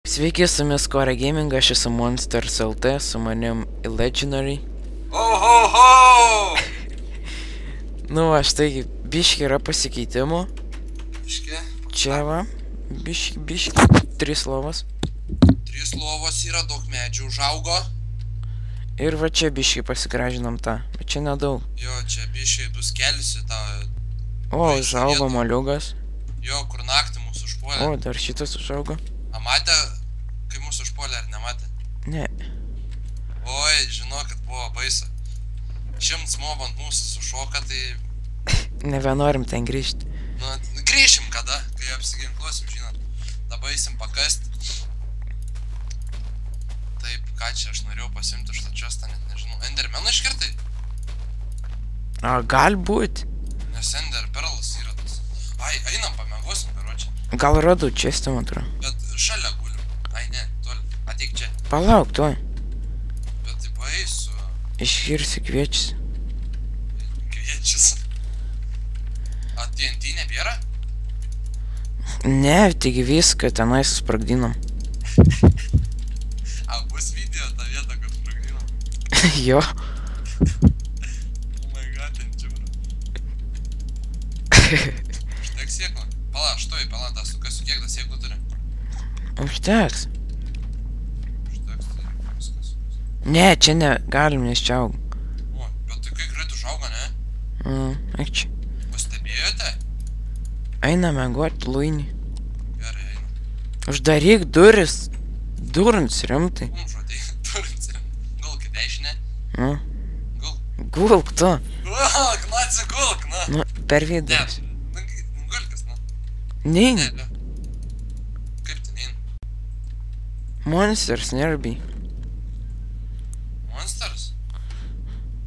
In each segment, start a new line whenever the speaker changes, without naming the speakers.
Sveiki, su jumis Core Gaming, aš esu Monsters LT, su manim Imaginary.
Ohoho!
Nu, aš tai biški yra pasikeitimų.
Biški?
Čia va, biški, 3 lovas.
3 lovos yra, daug medžių užaugo.
Ir va čia biški pasigražinom tą, bet čia nedaug.
Jo, čia biški bus kelsi tą...
O, užaugo moliugas.
Jo, kur naktį mūsų užpuolė.
O, dar šitas užaugo.
A matė, kai mūsų užpuolė ar nematė?
Ne.
Oi, žinokit, buvo baisa. 100 mobų ant mūsų sušoka, tai...
Nebenorim ten grįžti.
Nu, grįšim kada, kai apsiginkluosim, žinot. Dabar eisim pakast. Taip, ką čia aš norėjau pasimti už tą čestą, net nežinau. Endermeną iškirtai?
A, galbūt.
Nes Ender Perlas yra tas. Ai, einam pamiegosim, karočią.
Gal radu čestą, man atrodo.
Bet šalia guliu. Ai, ne, toli. Ateik čia.
Palauk, tuoj.
Bet taip eisiu.
Išgirsi kviečius.
Kviečius. A TNT nebėra?
Ne, taigi viską tenai susprogdinom.
A bus video tą vietą, kad sprogdinom?
Jo.
Oh my god, ten čiūra. Užteks sėklą? Pala, štai, pala, tą sukasiu, kiek tą sėklų turi?
Užteks.
Užteks, tai viskas.
Ne, čia negalim, nes čia auga.
O, bet tai kai greit užauga, ne?
Eik čia.
Pastebėjote?
Eina miegot, luinį.
Gerai, eina.
Uždaryk duris. Durns, rimtai.
Žodai, turinti. Gulk į dešinę.
Nu,
Gulk.
gulk tu.
Gulk, naci, gulk, na.
Nu, per
Ne,
vidurį.
gulkis, na.
Nein,
Ne. Kaip ten eina?
monsters nerbi.
Monsters?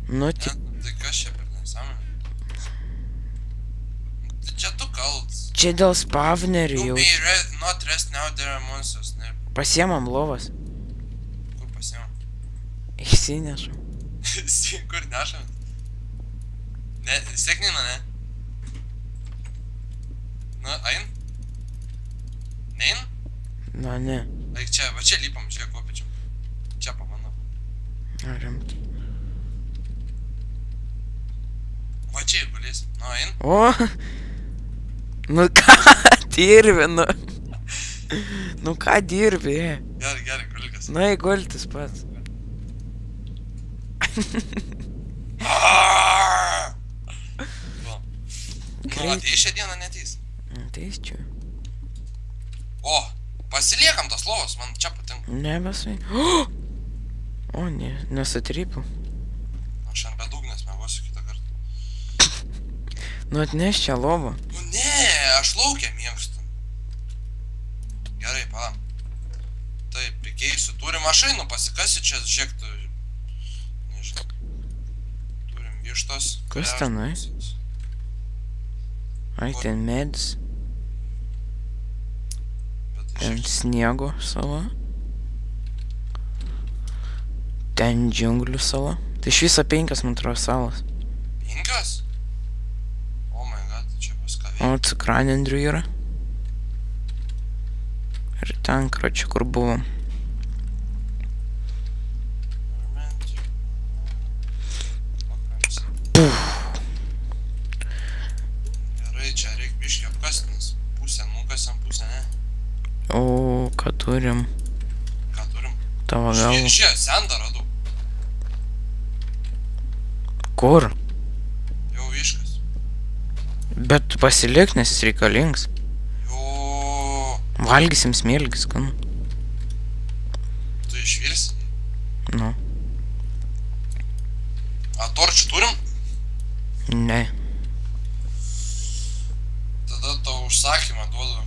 Nu,
Ne,
tik
tai kas čia per nesąmonė? Tai čia tu kaltas.
čia dėl spavnerių
You
jau.
may not rest now, there are monsters. Ne,
Pasiemam lovas.
kur pasiėmam?
Išsinešam.
Kur nešam? Ne, sėknina, ne? Na, ein? Nein?
Na, ne.
Eik čia, va čia lypam, čia kopičiam. Čia pabandom.
Na, rimtai.
Va čia gulėsim. Nu, ein?
O! Nu ką dirbi, nu? Nu ką dirbi?
Gerai, gerai, gulkis.
Na, įgultis pats.
Va. Nu,
Greit.
ateis šią dieną neteis.
Tai čia.
O, pasiliekam tos lovos, man čia patinka.
Nebesai. O, ne, nesutrypiau.
Aš ant bedugnės mėgosiu kitą kartą.
Nu, atneš čia lovą.
Nu ne, aš laukia mėgstu. Gerai, palam. Taip, prikeisiu. Turim mašinų, pasikasi čia, žiūrėk tu. Nežinau. Turim vištos.
Kas tenai? Ai, ten medis.
Bet
Ten
žiūrėk,
sniego sala. Ten džiunglių sala. Tai iš viso 5, man atrodo, salas.
5? Oh my god, tai čia bus ką
O,
veikti.
cukranendrių yra. Ir ten, kročiu, kur buvom.
Gerai, čia reik biškį apkast, nes pusę nukasiam, pusę ne.
O, ką turim?
Ką turim?
Tavo galva.
Šie, sendą radau.
Kur?
Jau viškas.
Bet pasilik, nes jis reikalingas.
Jo,
Valgysim smėlgį, skanu.
tu išvirsi.
Nu,
A torčių turim?
ne.
Tada tau užsakymą duodu.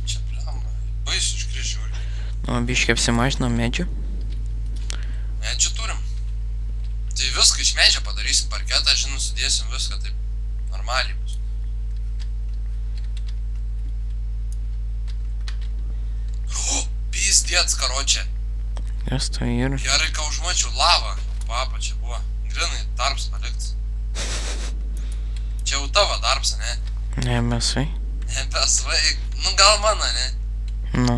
Čia blamba, baisu iškris žiūri.
O, biškai apsimažinom medžių.
Medžių turim. Tai viską iš medžio padarysim parketą, žinau, sudėsim viską taip normaliai bus. O, pizdėts, karočią.
Kas to yra?
Gerai, ką užmačiau, lava. Papa čia buvo. Grinai, darbs paliktas. Čia jau tavo darbs, ne?
Nebesai.
Nebesvai. Nu gal mano, ne?
Nu.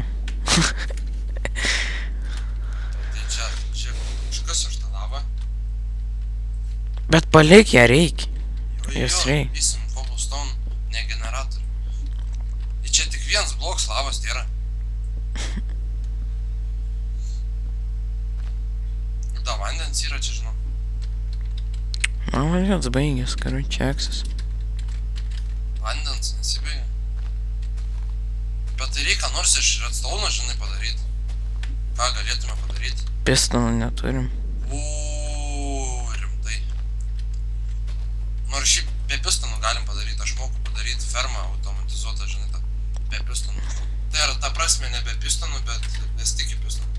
Tai čia, kažkas iš tą lavą.
Bet palik ją reikia.
Jo,
Jos reikia.
Vysim cobblestone, ne generatorių. Ir čia tik vienas bloks lavas tai yra. Da, vandens yra čia, žinau.
Man vandens baigės, karučiai, aksas.
Vandens nesibaigia. Bet tai reikia nors iš redstone, žinai, padaryti. Ką galėtume padaryti?
Pistonų neturim.
Rimtai. Nors šiaip be pistonų galim padaryti. Aš moku padaryti fermą automatizuotą, žinai, tą be pistonų. Tai yra ta prasme ne be pistonų, bet be sticky pistonų.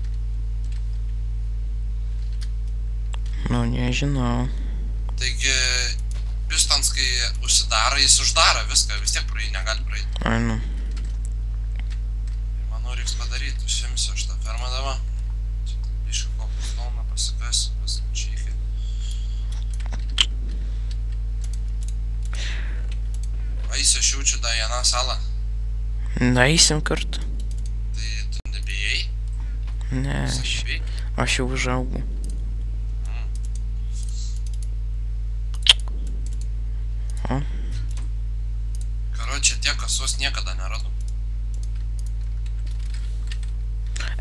Nu, nežinau.
Taigi, pistons, kai užsidaro, jis uždaro viską, vis tiek pro jį negali praeiti.
Ai, nu.
Ir manau, reiks padaryti, užsimsiu aš tą fermą dabar. Čia biškai cobblestone pasikasiu, paskučiai. Eisiu, aš jaučiu tą vieną salą.
Eisim kartu.
Tai tu nebijai?
Ne, aš jau užaugau. O?
Karočią, tiek kasos niekada neradau.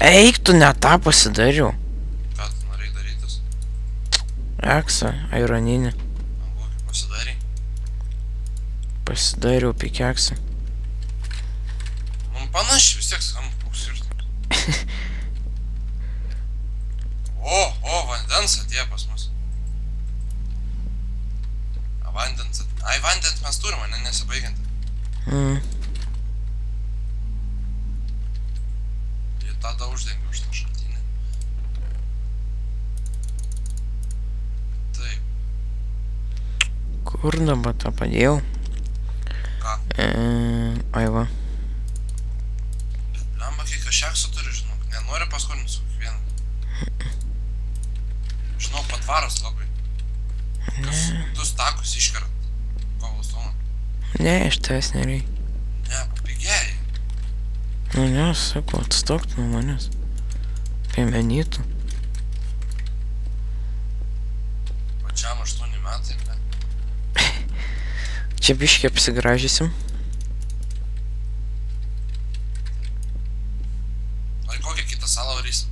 Eik, tu ne tą pasidariau.
Ką tu norėjai darytis?
Eksą, ironinį.
Man kokį pasidarei?
Pasidariau pikeksą.
Man panašiai vis tiek skamba koks skirtumas. O, vandens atėjo pas mus. Vandens atėjo. Ai, vandens mes turim, ne, nesibaigiant. Ir tada uždengiu už tą šaltinį. Taip.
Kur dabar tą padėjau?
Ką?
Ai va.
Bet blemba, kiek aš šeksų turiu, žinok. Nenori paskolinti su kiekvieną. Žinau, patvaras labai. Du stakus iškart. Cobblestone.
Ne, iš tavęs nereikia.
Ne, papigiai.
Nu ne, sakau, atstok nuo manęs. Piemenytų.
Pačiam 8 metai, ne?
Čia biškį apsigražysim.
Ar kokią kitą salą varysim?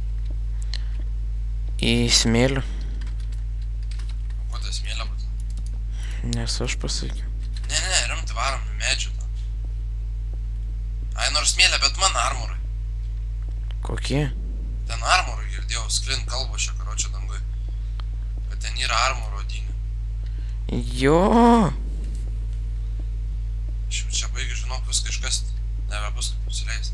Į smėlių.
Kuo tai smėlė būtų?
Nes aš pasakiau.
Ne, rimtai varom į medžių tą. Ai, nors smėlė, bet man armorai.
Kokie?
Ten armorai girdėjau, sklin kalbo šio karočio dangui. Bet ten yra armoro odinių.
Jo.
Aš jau čia baigiu, žinok, viską iškasti. Nebebus kaip nusileis.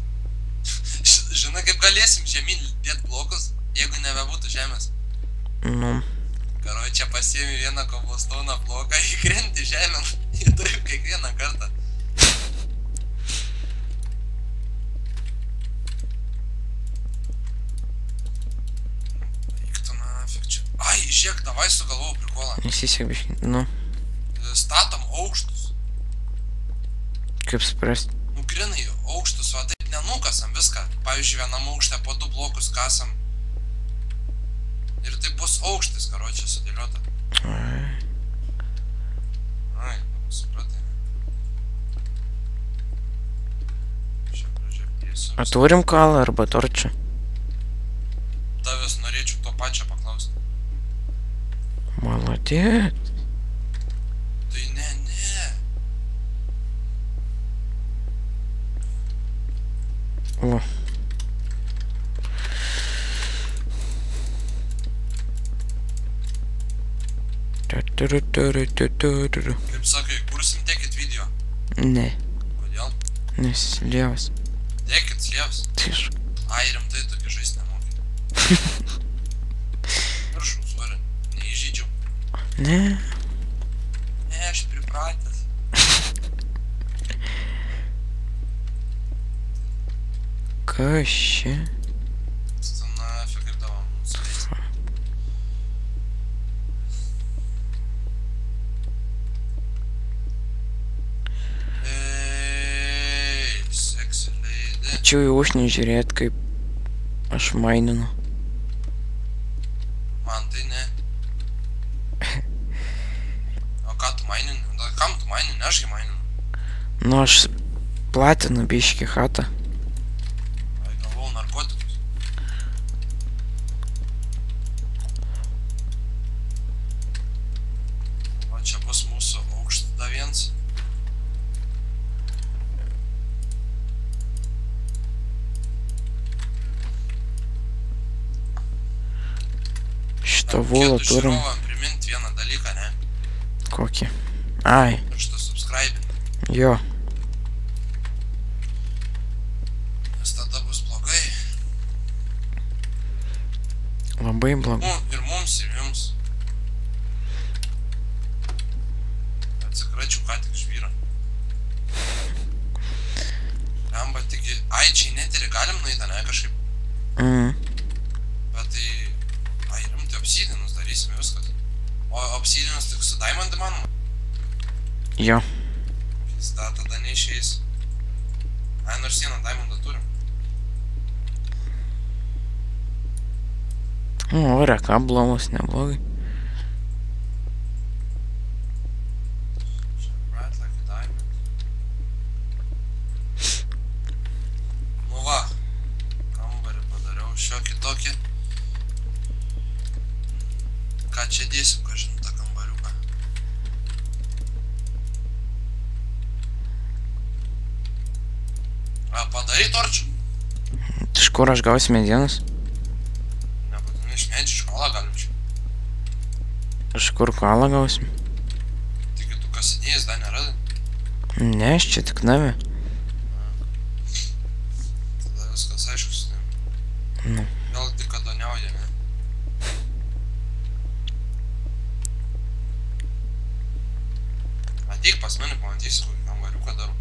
Žinai, kaip galėsim žemyn dėt blokus, jeigu nebebūtų žemės.
Nu.
Karočią pasiemi vieną cobblestone bloką, įkrenti žemėn. Ir taip kiekvieną kartą. Eik tu nafik čia. Ai, žiūrėk, davai sugalvojau prikolą.
Nesisek biškį. Nu.
Statom aukštus.
Kaip suprasti?
Nu, grinai aukštus, o taip nenukasam viską. Pavyzdžiui, vienam aukšte po 2 blokus kasam. Ir tai bus aukštis, karočią, sudėliota. Ai, supratai. Šią pradžią pėsiu.
A turim kalą arba torčią?
Tavęs norėčiau to pačią paklausti.
Malodėt.
Tai ne.
O.
Kaip sakai, kursim dėkit video.
Ne.
Kodėl?
Nes lievas.
Dėkit slievas.
Tišk.
Ai, rimtai tokį žaist nemokė. Viršau, sorry. Neįžydžiau.
Ne.
Ne, aš pripratęs.
Kas čia?
Nafik kaip davom nusileist.
arčiau į užnį žiūrėt, kaip aš maininu.
Man tai ne. O ką tu mainini? Kam tu mainini? Ašgi maininu.
Nu, aš platinu biškį chatą.
Ai, galvau narkotikus. O čia bus mūsų aukštdaviens.
Šitą vulą
Reikėtų
turim.
žiūrovam primint vieną dalyką, ne?
Kokį? Ai,
Ir šitą subscribinti.
jo.
Nes tada bus blogai.
Labai blogai.
Ir mums, ir jums. Atsikračiau ką tik žvyrą. Lemba, taigi aičiai netiri galim nueiti, ne, kažkaip. Bet tai... Ai, rimtai obsidinus darysime viskas. O obsidinus tik su diamond įmanoma?
Jo.
Tada neišeis. Ai, nors vieną diamondą turim.
O, rekablomas neblogai.
Bright like a diamond. Nu va, kambarį padariau šiokį tokį. Ką čia dėsim, kažin, tą kambariuką. A, padarai torčių?
Iš kur aš gausiu medienos?
Nebūtinai iš medžių, iš kalą galim čia.
Iš kur kalą gausim?
Taigi tu kasinėjęs dar neradai?
Ne, aš čia tik navė.
Tada viskas aišku su tavim.
Nu.
Vėl tik kadoniauja, ne? Ateik pas mane, pamatysi, kokį kambariuką darau.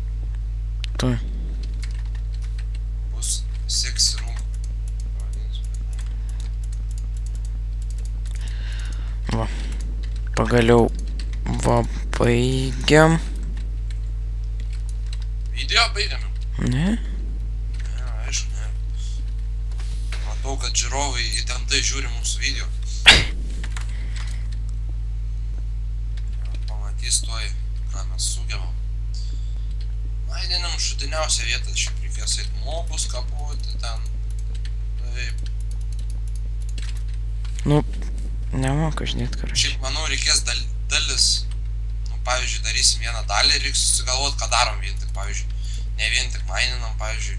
Tu.
Bus seksi rūmų.
Va. Pagaliau. Va, baigiam.
Video baigiam jau?
Ne?
Ne, aišku, ne. Matau, kad žiūrovai įtemptai žiūri mūsų video. Pamatys tuoj, ką mes sugebam. Maidinam šutiniausią vietą, šiaip reikės eit mobus kapuoti ten. Taip.
Nu, nemoka žinėt, karai.
Šiaip, manau, reikės dalis. Nu, pavyzdžiui, darysim vieną dalį ir reiks susigalvot, ką darom vien tik, pavyzdžiui. Ne vien tik maininam, pavyzdžiui,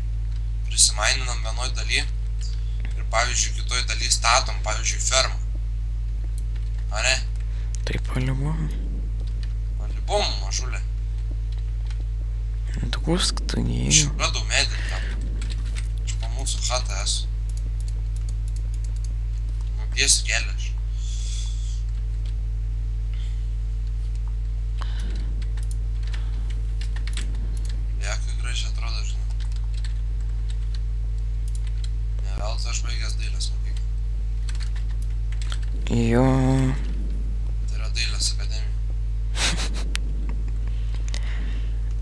prisimaininam vienoj daly. Ir, pavyzdžiui, kitoj daly statom, pavyzdžiui, fermą. A ne?
Taip palibom.
Palibom, mažulė.
Dusk, tu
Aš
neįgiu.
jau radau medį tam. Aš po mūsų chatą esu. Nutiesiu kelią aš. Lieka gražiai atrodo, žinau. Ne veltui aš baigęs dailės mokyklą.
Jo.
Tai yra dailės akademija.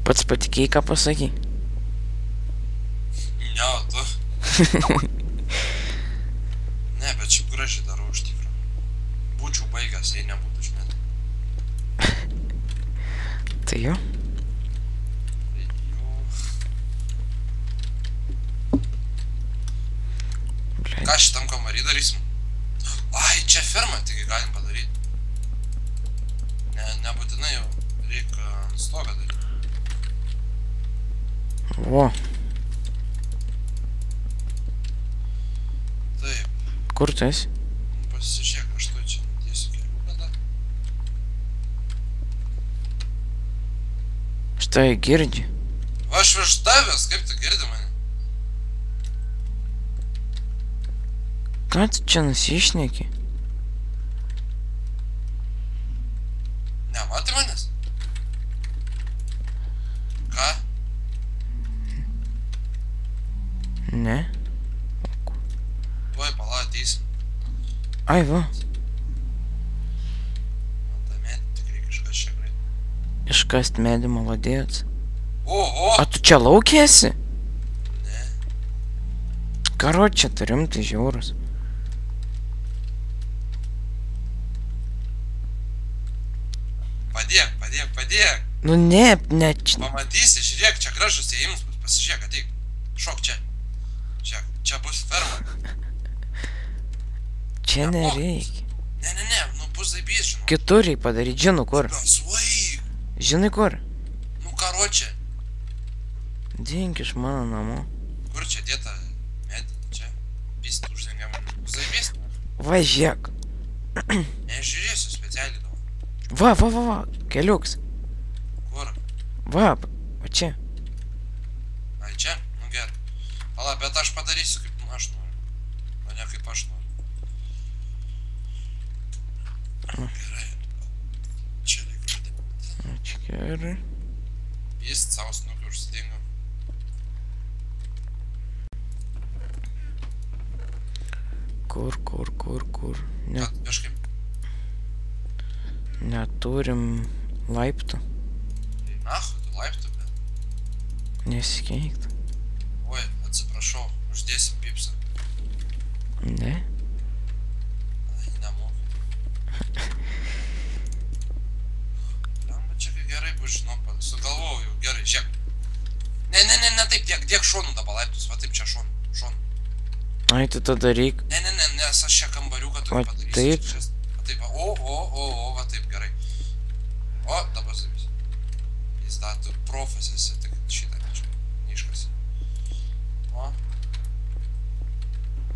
Pats patikėjai, ką pasakei?
Ne, o tu? Ne, bet šiaip gražiai darau iš tikrųjų. Būčiau baigęs, jei nebūtų išmetę.
Tai jo.
Ką šitam kambarį darysim? Ai, čia fermą tik galim padaryti. Nebūtinai jau reikia ant stogą daryti.
Vo.
Taip.
Kur tu esi?
Pasižiūrėk, aš tu čia nutiesiu kelių kada.
Štai girdi.
Aš virš tavęs, kaip tu girdi mane?
Ką tu čia nusišneki?
Nematai manęs? Ką?
Ne?
Tuoj pala ateisim.
Ai, va.
Man tą medį tikrai kažkas čia greit.
Iškast medį, maladėts.
Oho!
A tu čia laukėsi?
Ne.
Короче, tu rimtai žiaurus.
Padėk.
Nu ne.
Pamatysi, žiūrėk, čia gražus įėjimus, pasižiūrėk, ateik. Šok čia. Čia bus ferma.
Čia nereikia.
Ne, nu bus zaibys, žinau.
Kitur reik padaryti, žinau kur.
Gazuoji.
Žinai kur?
Nu karočią.
Dink iš mano namų.
Kur čia dėta medį? Čia. Pist uždengiam. Zaibys.
Važiuok.
Nežiūrėsiu specialiai daug.
Va. Keliuks.
Kur?
Va čia.
Ai čia? Nu gerai. Pala, bet aš padarysiu kaip aš noriu. O ne kaip aš noriu. Gerai. Čia reikia uždėti.
Čia gerai.
Jis savo snukiu užsidingo.
Kur?
Kad kažkaip.
Neturim laiptų.
Tai nahu, tu laiptų, bet.
Nesikeiktų.
Oi, atsiprašau, uždėsim pipsą.
Ne?
Ai, nemoku. Lemba, čia kaip gerai bus, žinau, sugalvojau jau, gerai, žiūrėk. Ne, taip, tiek šonų dabar laiptus, va taip čia šonų.
Ai, tu tada reik.
Ne, nes aš čia kambariuką turiu padarysiu.
Taip.
Taip, va taip, gerai. O, dabar zaibys. Jis tu profas esi, tik šitą neiškasi. O.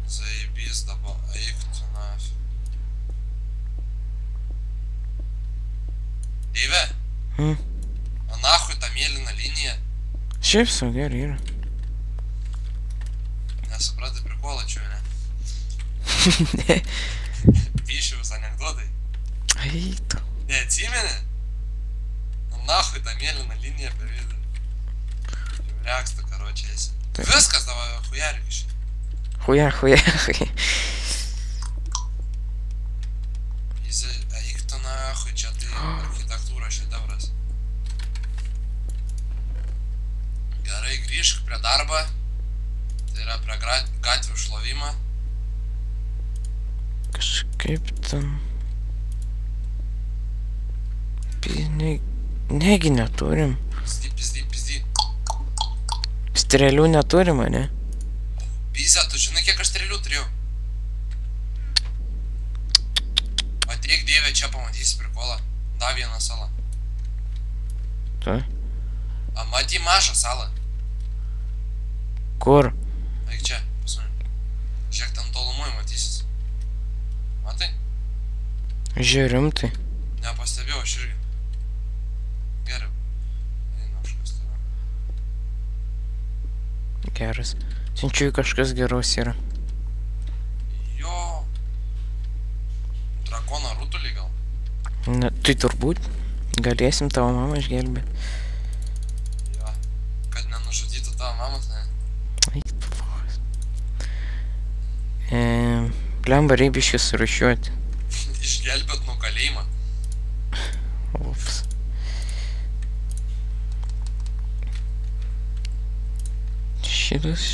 Zaibys dabar, eik tu nafi. Deive. O nahui tą mėlyną liniją.
Šiaip sau gerai yra.
Nesupratai prikolą čia, ne?
Ne.
Pišiaus anekdotai.
Ai, tu.
Neatsimeni? Nu nahui tą mėlyną liniją per vidurį. Jau reksta, karočiai esi. Viskas tavo hujarik iš.
Huja.
Jis eik tu nahui, čia tai architektūra šedevras. Gerai, grįžk prie darbą. Tai yra prie gatvių šlovimą.
Kažkaip ten... Negi neturim.
Pizdy.
Strėlių neturim, ne?
Pizė, tu žinai, kiek aš strėlių turėjau? Ateik, Dieve, čia pamatysi prikolą. Da vieną salą.
Tu?
A, maty mažą salą.
Kur?
Eik čia, pas mane. Žiūrėk, ten tolumoj matysis. Matai?
Žiūrim tai.
Nepastebėjau, aš irgi. Gerai. Eina kažkas tave.
Geras. Siunčiu, kažkas geros yra.
Jo. Drakoną rutulį gal?
Na, tai turbūt. Galėsim tavo mamą išgelbėti.
Jo. Kad nenužudytų tavo mamas, ne?
Eik, pavojus. Blemba, reibiškai surašiuoti.
Išgelbėt nuo kalėjimą.
Ups. Šitas.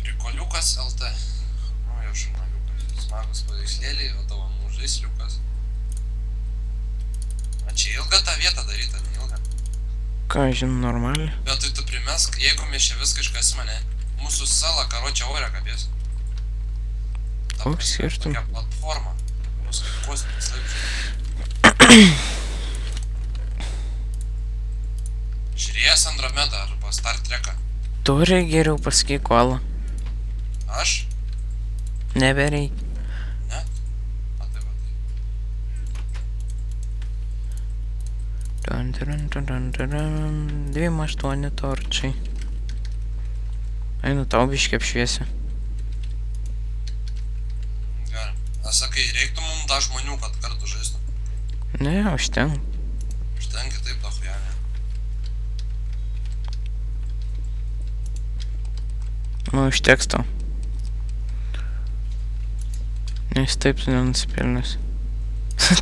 Prikoliukas LT. Naujo žurnaliukas. Smagus paveikslėliai, o tavo žaisliukas. A čia ilga ta vieta daryta, neilga.
Ką, žinau, normaliai.
Bet tai tu primesk, jeigu mes čia viską iškasim, ne? Mūsų sala, karočią orę kabės.
Koks skirtum?
Tokia platforma. Mūsų kaip kosminis laipsnis. Žiūrėjęs Andromedą arba Star Treką.
Turi geriau pasakyk kolą.
Aš?
Nebereik.
Ne? Matai.
2,8 torčiai. Einu tau biškį apšviesiu.
Gerai. A sakai, reiktų mums da žmonių, kad kartu žaistų.
Ne, užtenka.
Užtenka taip, da hujanė.
Nu, užteks tau. Nes taip tu nenusipelnęs.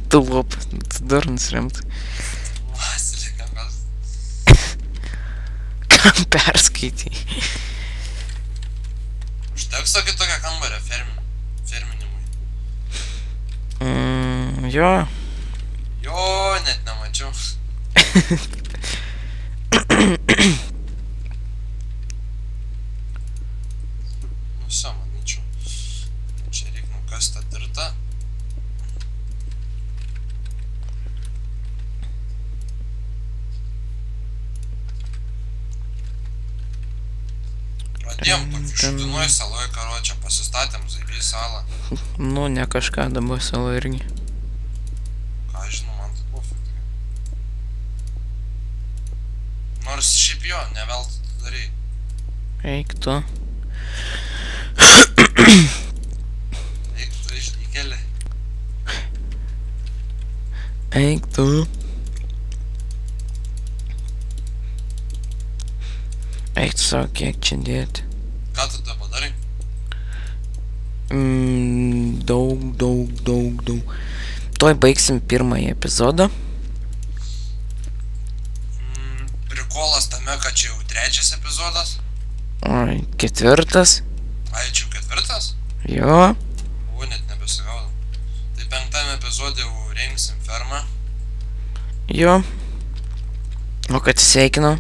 Tu lopas, tu durnas rimtai.
Vasilika, mes.
Perskaitai.
Užteks tokį tokią kambarę ferminimui.
Jo.
Jo, net nemačiau. Nusa, manyčiau. Čia reik nukast tą dirtą. Pradėjom tokių šudinuoj saloj, karočią, pasistatėm Zaibį salą.
Nu, ne kažką dabar salo irgi.
Ką žinau, man tai pofik. Nors šiaip jo, neveltui tu darai.
Eik tu.
Eik tu įkelį.
Eik tu. Eik tu savo, kiek čia dėti.
Ką tu tada padarai?
Daug. Tuoj baigsim pirmąjį epizodą.
Prikolas tame, kad čia jau trečias epizodas.
Oi, ketvirtas.
Ai, čia jau ketvirtas?
Jo.
O, net nebesigaudom. Tai penktame epizode jau rengsim fermą.
Jo. O kad sveikinam.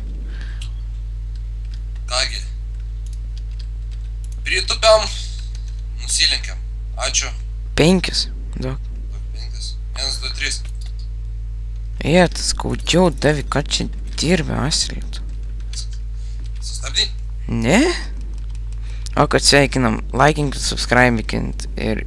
Kągi. Pritupėm. Nusilenkiam. Ačiū.
5. Daug.
5. 1, 2, 3.
Ėt, skaudžiau, Davi, ką čia dirbi, asilėtų.
Sustabdy.
Ne? O kad sveikinam, laikinkit, subscribekint ir